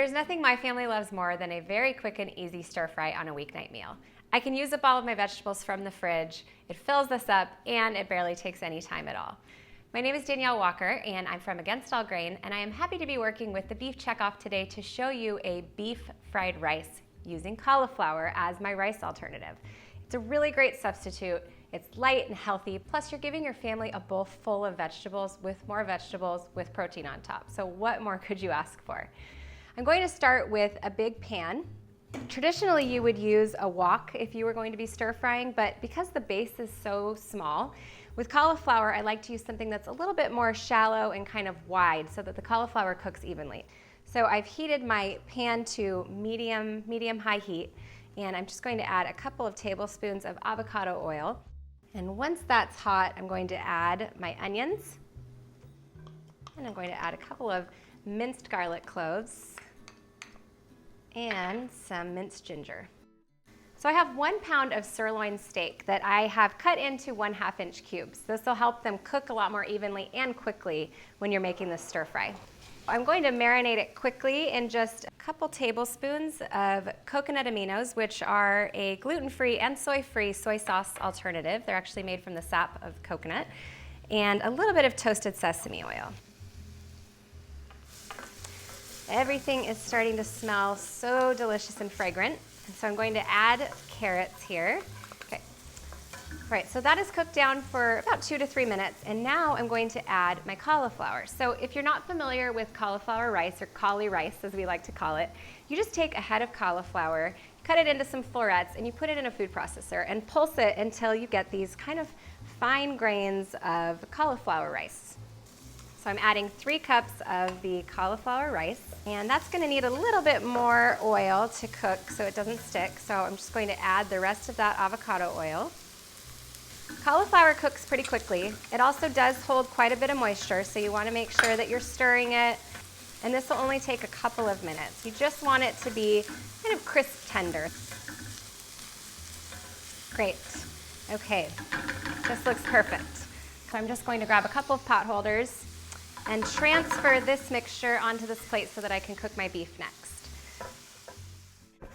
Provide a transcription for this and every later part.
There's nothing my family loves more than a very quick and easy stir fry on a weeknight meal. I can use up all of my vegetables from the fridge, it fills this up, and it barely takes any time at all. My name is Danielle Walker, and I'm from Against All Grain, and I am happy to be working with the Beef Checkoff today to show you a beef fried rice using cauliflower as my rice alternative. It's a really great substitute. It's light and healthy, plus you're giving your family a bowl full of vegetables with more vegetables with protein on top. So what more could you ask for? I'm going to start with a big pan. Traditionally, you would use a wok if you were going to be stir frying, but because the base is so small, with cauliflower, I like to use something that's a little bit more shallow and kind of wide so that the cauliflower cooks evenly. So I've heated my pan to medium-high heat, and I'm just going to add a couple of tablespoons of avocado oil. And once that's hot, I'm going to add my onions, and I'm going to add a couple of minced garlic cloves and some minced ginger. So I have 1 pound of sirloin steak that I have cut into 1/2 inch cubes. This will help them cook a lot more evenly and quickly when you're making this stir fry. I'm going to marinate it quickly in just a couple tablespoons of coconut aminos, which are a gluten-free and soy-free soy sauce alternative. They're actually made from the sap of coconut, and a little bit of toasted sesame oil. Everything is starting to smell so delicious and fragrant. And so I'm going to add carrots here. Okay. All right, so that is cooked down for about 2 to 3 minutes. And now I'm going to add my cauliflower. So if you're not familiar with cauliflower rice, or cauli rice as we like to call it, you just take a head of cauliflower, cut it into some florets, and you put it in a food processor and pulse it until you get these kind of fine grains of cauliflower rice. So I'm adding 3 cups of the cauliflower rice, and that's going to need a little bit more oil to cook so it doesn't stick. So I'm just going to add the rest of that avocado oil. Cauliflower cooks pretty quickly. It also does hold quite a bit of moisture, so you want to make sure that you're stirring it. And this will only take a couple of minutes. You just want it to be kind of crisp tender. Great. Okay, this looks perfect. So I'm just going to grab a couple of pot holders and transfer this mixture onto this plate so that I can cook my beef next.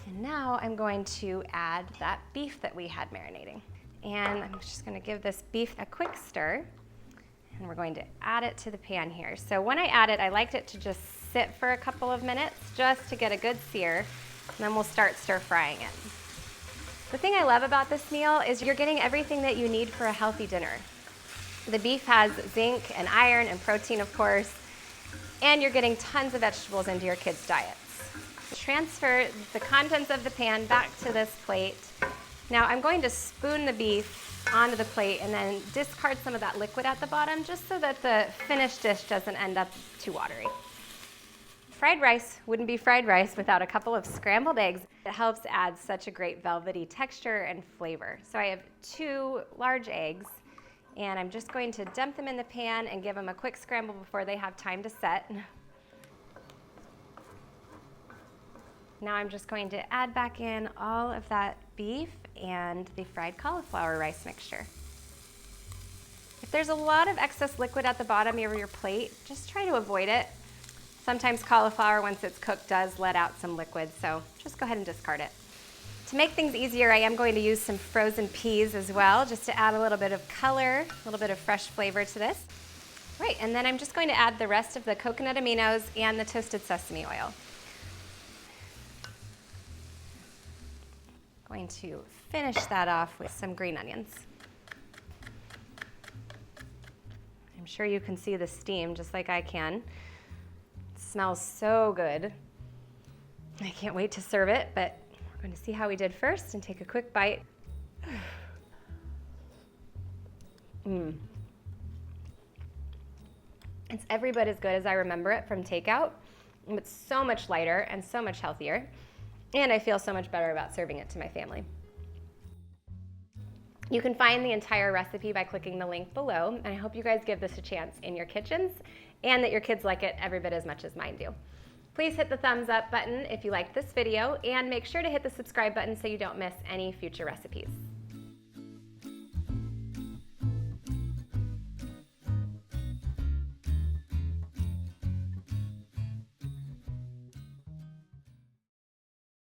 And now I'm going to add that beef that we had marinating. And I'm just going to give this beef a quick stir, and we're going to add it to the pan here. So when I add it, I liked it to just sit for a couple of minutes just to get a good sear, and then we'll start stir frying it. The thing I love about this meal is you're getting everything that you need for a healthy dinner. The beef has zinc and iron and protein, of course, and you're getting tons of vegetables into your kids' diets. Transfer the contents of the pan back to this plate. Now I'm going to spoon the beef onto the plate and then discard some of that liquid at the bottom just so that the finished dish doesn't end up too watery. Fried rice wouldn't be fried rice without a couple of scrambled eggs. It helps add such a great velvety texture and flavor. So I have 2 large eggs, and I'm just going to dump them in the pan and give them a quick scramble before they have time to set. Now I'm just going to add back in all of that beef and the fried cauliflower rice mixture. If there's a lot of excess liquid at the bottom of your plate, just try to avoid it. Sometimes cauliflower, once it's cooked, does let out some liquid, so just go ahead and discard it. To make things easier, I am going to use some frozen peas as well, just to add a little bit of color, a little bit of fresh flavor to this. Right, and then I'm just going to add the rest of the coconut aminos and the toasted sesame oil. Going to finish that off with some green onions. I'm sure you can see the steam just like I can. It smells so good. I can't wait to serve it, but we're going to see how we did first and take a quick bite. It's every bit as good as I remember it from takeout. It's so much lighter and so much healthier, and I feel so much better about serving it to my family. You can find the entire recipe by clicking the link below, and I hope you guys give this a chance in your kitchens and that your kids like it every bit as much as mine do. Please hit the thumbs up button if you liked this video, and make sure to hit the subscribe button so you don't miss any future recipes.